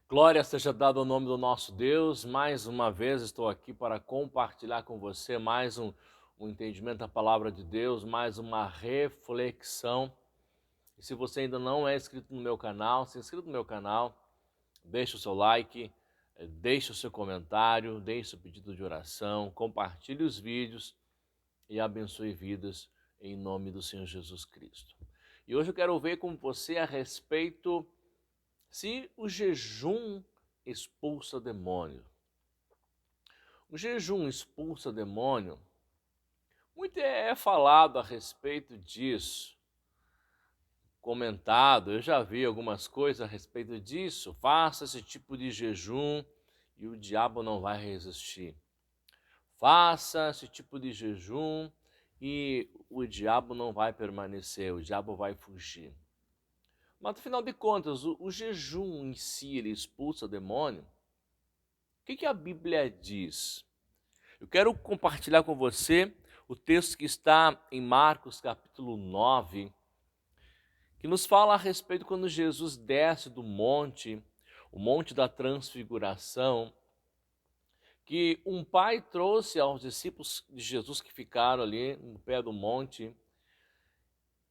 Glória seja dada ao nome do nosso Deus. Mais uma vez estou aqui para compartilhar com você mais um entendimento da palavra de Deus, mais uma reflexão. E se você ainda não é inscrito no meu canal, se inscreva no meu canal, deixe o seu like, deixe o seu comentário, deixe o pedido de oração, compartilhe os vídeos e abençoe vidas em nome do Senhor Jesus Cristo. E hoje eu quero ver com você a respeito se o jejum expulsa demônio. O jejum expulsa demônio? Muito é falado a respeito disso, comentado, eu já vi algumas coisas a respeito disso. Faça esse tipo de jejum e o diabo não vai resistir. Faça esse tipo de jejum e o diabo não vai permanecer, o diabo vai fugir. Mas, afinal de contas, o jejum em si, ele expulsa demônio? O que a Bíblia diz? Eu quero compartilhar com você o texto que está em Marcos capítulo 9, que nos fala a respeito quando Jesus desce do monte, o monte da transfiguração, que um pai trouxe aos discípulos de Jesus que ficaram ali no pé do monte,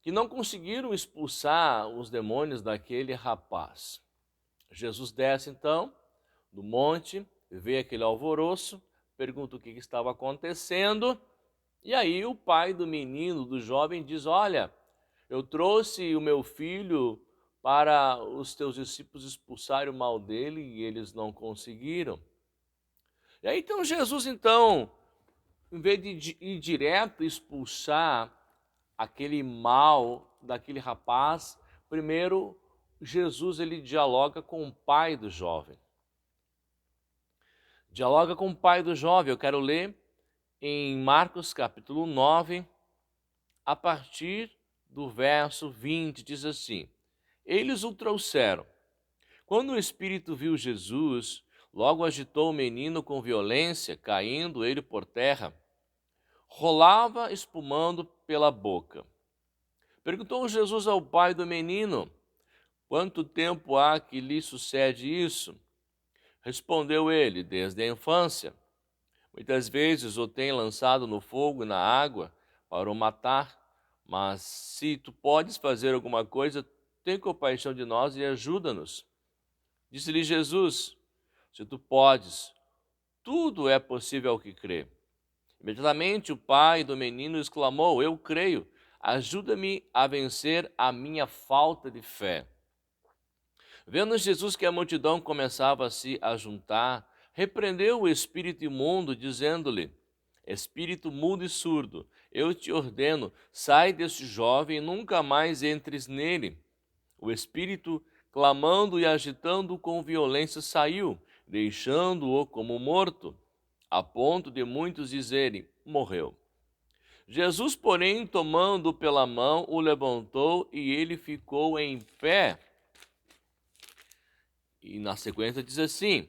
que não conseguiram expulsar os demônios daquele rapaz. Jesus desce então do monte, vê aquele alvoroço, pergunta o que estava acontecendo, e aí o pai do menino, do jovem, diz: olha, eu trouxe o meu filho para os teus discípulos expulsarem o mal dele e eles não conseguiram. E aí então Jesus, então, em vez de ir direto expulsar aquele mal daquele rapaz, primeiro Jesus ele dialoga com o pai do jovem. Dialoga com o pai do jovem. Eu quero ler em Marcos capítulo 9, a partir do verso 20, diz assim: eles o trouxeram. Quando o espírito viu Jesus, logo agitou o menino com violência, caindo ele por terra, rolava espumando pela boca. Perguntou Jesus ao pai do menino: quanto tempo há que lhe sucede isso? Respondeu ele: desde a infância. Muitas vezes o tem lançado no fogo e na água para o matar, mas se tu podes fazer alguma coisa, tem compaixão de nós e ajuda-nos. Disse-lhe Jesus: se tu podes, tudo é possível ao que crê. Imediatamente o pai do menino exclamou: eu creio, ajuda-me a vencer a minha falta de fé. Vendo Jesus que a multidão começava a se ajuntar, repreendeu o espírito imundo, dizendo-lhe: espírito mudo e surdo, eu te ordeno, sai deste jovem e nunca mais entres nele. O espírito, clamando e agitando com violência, saiu, deixando-o como morto, a ponto de muitos dizerem: morreu. Jesus, porém, tomando-o pela mão, o levantou e ele ficou em pé. E na sequência diz assim: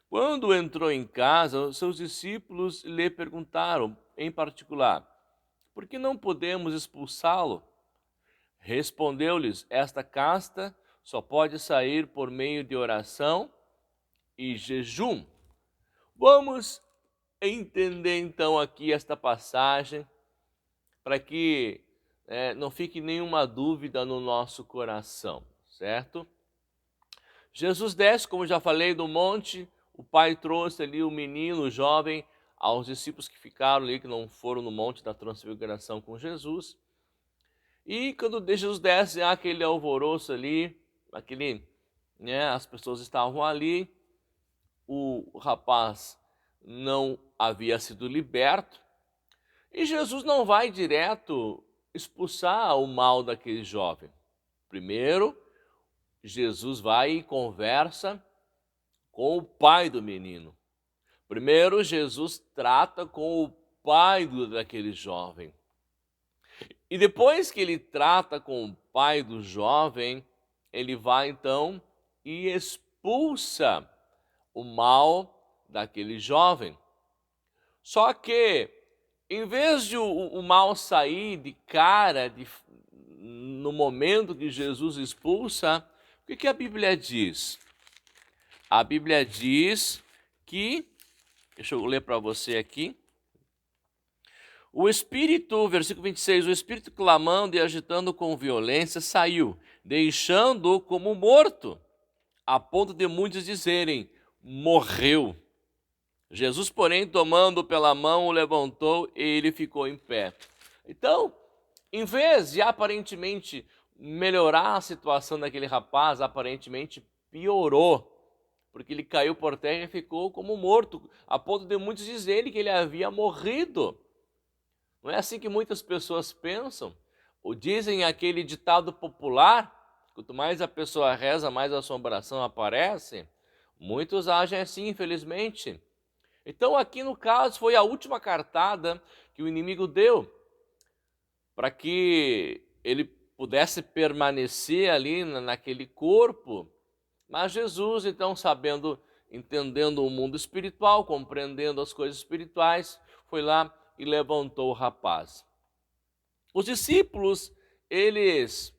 quando entrou em casa, seus discípulos lhe perguntaram, em particular: por que não podemos expulsá-lo? Respondeu-lhes: esta casta só pode sair por meio de oração e jejum. Vamos entender então aqui esta passagem para que não fique nenhuma dúvida no nosso coração, certo? Jesus desce, como já falei, do monte. O pai trouxe ali o menino, o jovem, aos discípulos que ficaram ali, que não foram no monte da transfiguração com Jesus. E quando Jesus desce, há aquele alvoroço ali, as pessoas estavam ali, o rapaz não havia sido liberto, e Jesus não vai direto expulsar o mal daquele jovem. Primeiro, Jesus vai e conversa com o pai do menino. Primeiro, Jesus trata com o pai daquele jovem. E depois que ele trata com o pai do jovem, ele vai então e expulsa o mal daquele jovem. Só que, em vez de o mal sair de cara, no momento que Jesus expulsa, o que a Bíblia diz? a Bíblia diz que, deixa eu ler para você aqui, o espírito, versículo 26, o espírito clamando e agitando com violência saiu, deixando-o como morto, a ponto de muitos dizerem, morreu. Jesus, porém, tomando-o pela mão, o levantou e ele ficou em pé. Então, em vez de aparentemente melhorar a situação daquele rapaz, aparentemente piorou, porque ele caiu por terra e ficou como morto, a ponto de muitos dizerem que ele havia morrido. Não é assim que muitas pessoas pensam? Ou dizem aquele ditado popular, quanto mais a pessoa reza, mais a assombração aparece. Muitos agem assim, infelizmente. Então aqui no caso foi a última cartada que o inimigo deu para que ele pudesse permanecer ali naquele corpo. Mas Jesus, então, sabendo, entendendo o mundo espiritual, compreendendo as coisas espirituais, foi lá e levantou o rapaz. Os discípulos, eles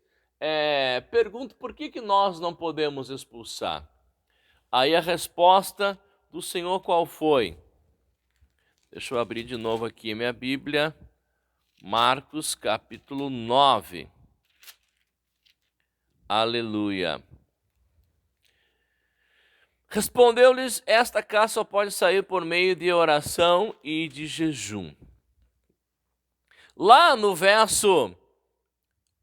perguntam por que nós não podemos expulsar. Aí a resposta do Senhor qual foi? Deixa eu abrir de novo aqui minha Bíblia, Marcos capítulo 9. Aleluia. Respondeu-lhes, esta casa só pode sair por meio de oração e de jejum. Lá no verso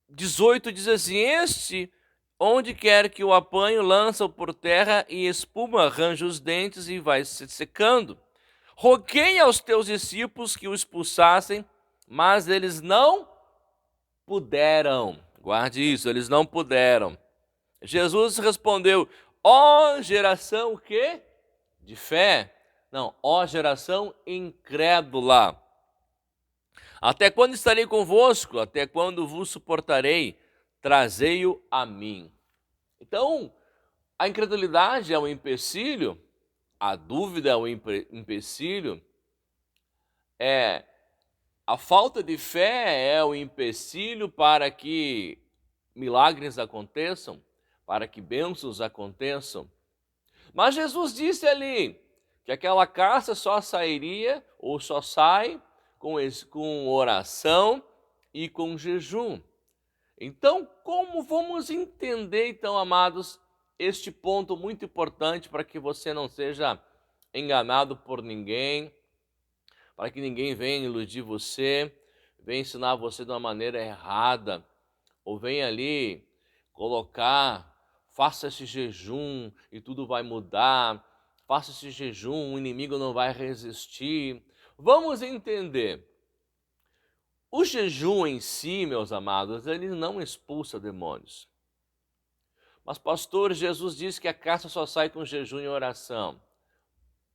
18 diz assim, este, onde quer que o apanho, lança-o por terra e espuma, arranja os dentes e vai se secando. Roguei aos teus discípulos que o expulsassem, mas eles não puderam. Guarde isso, eles não puderam. Jesus respondeu, ó geração o quê? De fé. Não, ó geração incrédula. Até quando estarei convosco? Até quando vos suportarei? Trazei-o a mim. Então, a incredulidade é um empecilho, a dúvida é um empecilho, a falta de fé é um empecilho para que milagres aconteçam, para que bênçãos aconteçam. Mas Jesus disse ali que aquela caça só sairia ou só sai com oração e com jejum. Então, como vamos entender, então, amados, este ponto muito importante para que você não seja enganado por ninguém, para que ninguém venha iludir você, venha ensinar você de uma maneira errada, ou venha ali colocar, faça esse jejum e tudo vai mudar, faça esse jejum, o inimigo não vai resistir. Vamos entender. O jejum em si, meus amados, ele não expulsa demônios. Mas, pastor, Jesus disse que a caça só sai com jejum e oração.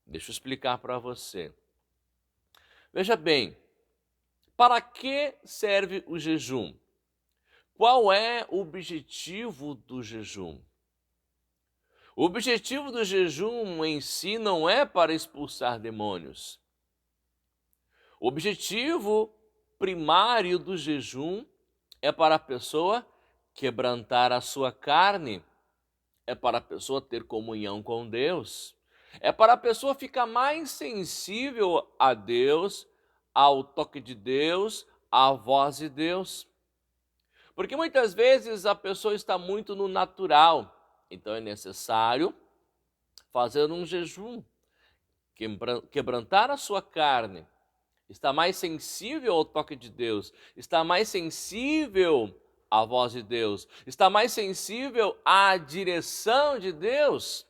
Deixa eu explicar para você. Veja bem, para que serve o jejum? Qual é o objetivo do jejum? O objetivo do jejum em si não é para expulsar demônios. O objetivo primário do jejum é para a pessoa quebrantar a sua carne, é para a pessoa ter comunhão com Deus, é para a pessoa ficar mais sensível a Deus, ao toque de Deus, à voz de Deus. Porque muitas vezes a pessoa está muito no natural, então é necessário fazer um jejum, quebrantar a sua carne, está mais sensível ao toque de Deus, está mais sensível à voz de Deus, está mais sensível à direção de Deus.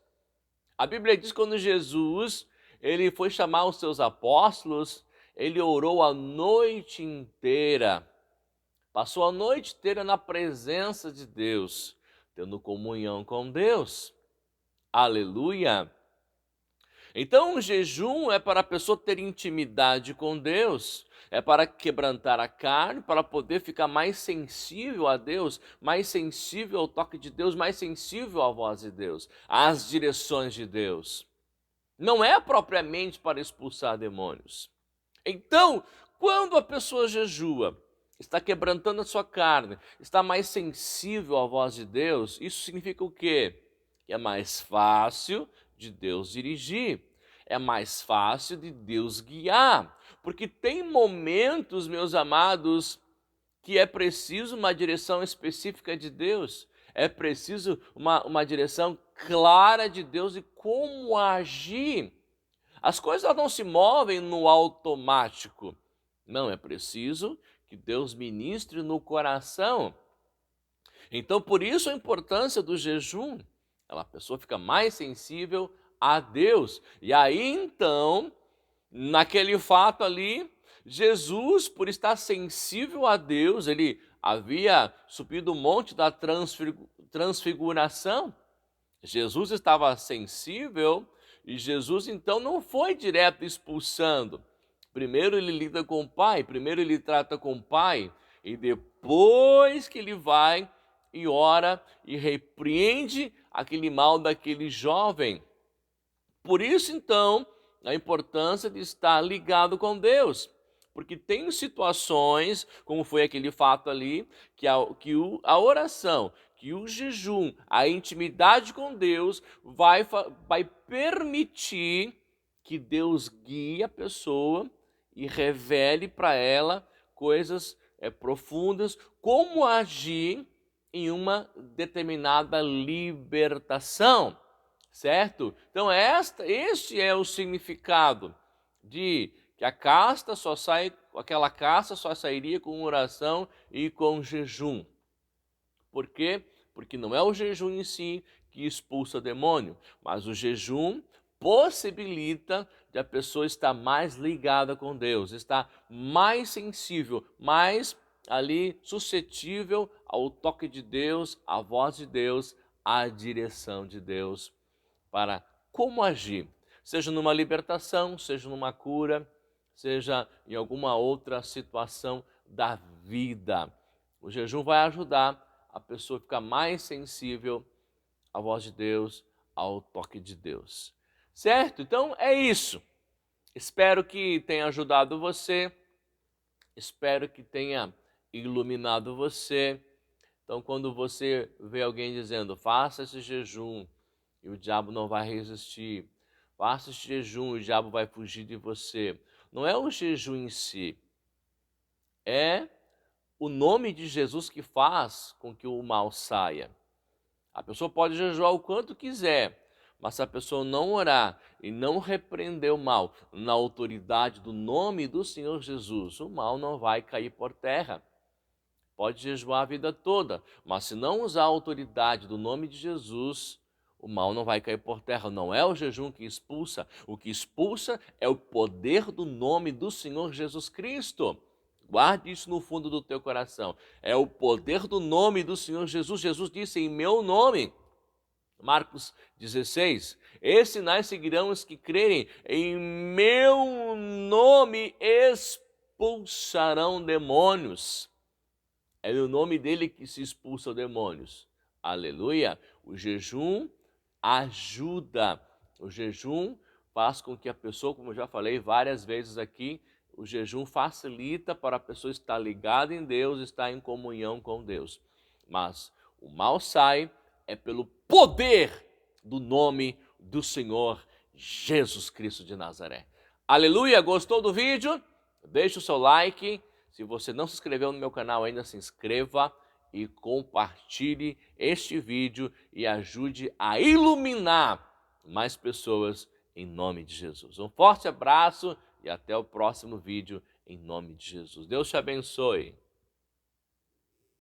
A Bíblia diz que quando Jesus ele foi chamar os seus apóstolos, ele orou a noite inteira, passou a noite inteira na presença de Deus, tendo comunhão com Deus. Aleluia! Então, o jejum é para a pessoa ter intimidade com Deus, é para quebrantar a carne, para poder ficar mais sensível a Deus, mais sensível ao toque de Deus, mais sensível à voz de Deus, às direções de Deus. Não é propriamente para expulsar demônios. Então, quando a pessoa jejua, está quebrantando a sua carne, está mais sensível à voz de Deus, isso significa o quê? Que é mais fácil de Deus dirigir, é mais fácil de Deus guiar, porque tem momentos, meus amados, que é preciso uma direção específica de Deus, é preciso uma direção clara de Deus e como agir. As coisas não se movem no automático, não, é preciso que Deus ministre no coração. Então, por isso a importância do jejum, a pessoa fica mais sensível a Deus. E aí, então, naquele fato ali, Jesus, por estar sensível a Deus, ele havia subido o monte da transfiguração. Jesus estava sensível e Jesus, então, não foi direto expulsando. Primeiro ele lida com o Pai, primeiro ele trata com o Pai, e depois que ele vai e ora e repreende aquele mal daquele jovem. Por isso, então, a importância de estar ligado com Deus, porque tem situações, como foi aquele fato ali, que a oração, que o jejum, a intimidade com Deus vai permitir que Deus guie a pessoa e revele para ela coisas profundas, como agir em uma determinada libertação. Certo? Então este é o significado de que aquela casta só sairia com oração e com jejum. Por quê? Porque não é o jejum em si que expulsa o demônio, mas o jejum possibilita de a pessoa estar mais ligada com Deus, estar mais sensível, mais ali suscetível ao toque de Deus, à voz de Deus, à direção de Deus para como agir, seja numa libertação, seja numa cura, seja em alguma outra situação da vida. O jejum vai ajudar a pessoa a ficar mais sensível à voz de Deus, ao toque de Deus. Certo? Então é isso. Espero que tenha ajudado você, espero que tenha iluminado você. Então, quando você vê alguém dizendo, faça esse jejum, e o diabo não vai resistir. Faça esse jejum, o diabo vai fugir de você. Não é o jejum em si, é o nome de Jesus que faz com que o mal saia. A pessoa pode jejuar o quanto quiser, mas se a pessoa não orar e não repreender o mal na autoridade do nome do Senhor Jesus, o mal não vai cair por terra. Pode jejuar a vida toda, mas se não usar a autoridade do nome de Jesus, o mal não vai cair por terra. Não é o jejum que expulsa. O que expulsa é o poder do nome do Senhor Jesus Cristo. Guarde isso no fundo do teu coração. É o poder do nome do Senhor Jesus. Jesus disse, em meu nome, Marcos 16, esses sinais seguirão os que crerem. Em meu nome expulsarão demônios. É no nome dele que se expulsam demônios. Aleluia. O jejum ajuda. O jejum faz com que a pessoa, como eu já falei várias vezes aqui, o jejum facilita para a pessoa estar ligada em Deus, estar em comunhão com Deus. Mas o mal sai é pelo poder do nome do Senhor Jesus Cristo de Nazaré. Aleluia! Gostou do vídeo? Deixa o seu like. Se você não se inscreveu no meu canal ainda, se inscreva e compartilhe este vídeo e ajude a iluminar mais pessoas em nome de Jesus. Um forte abraço e até o próximo vídeo em nome de Jesus. Deus te abençoe.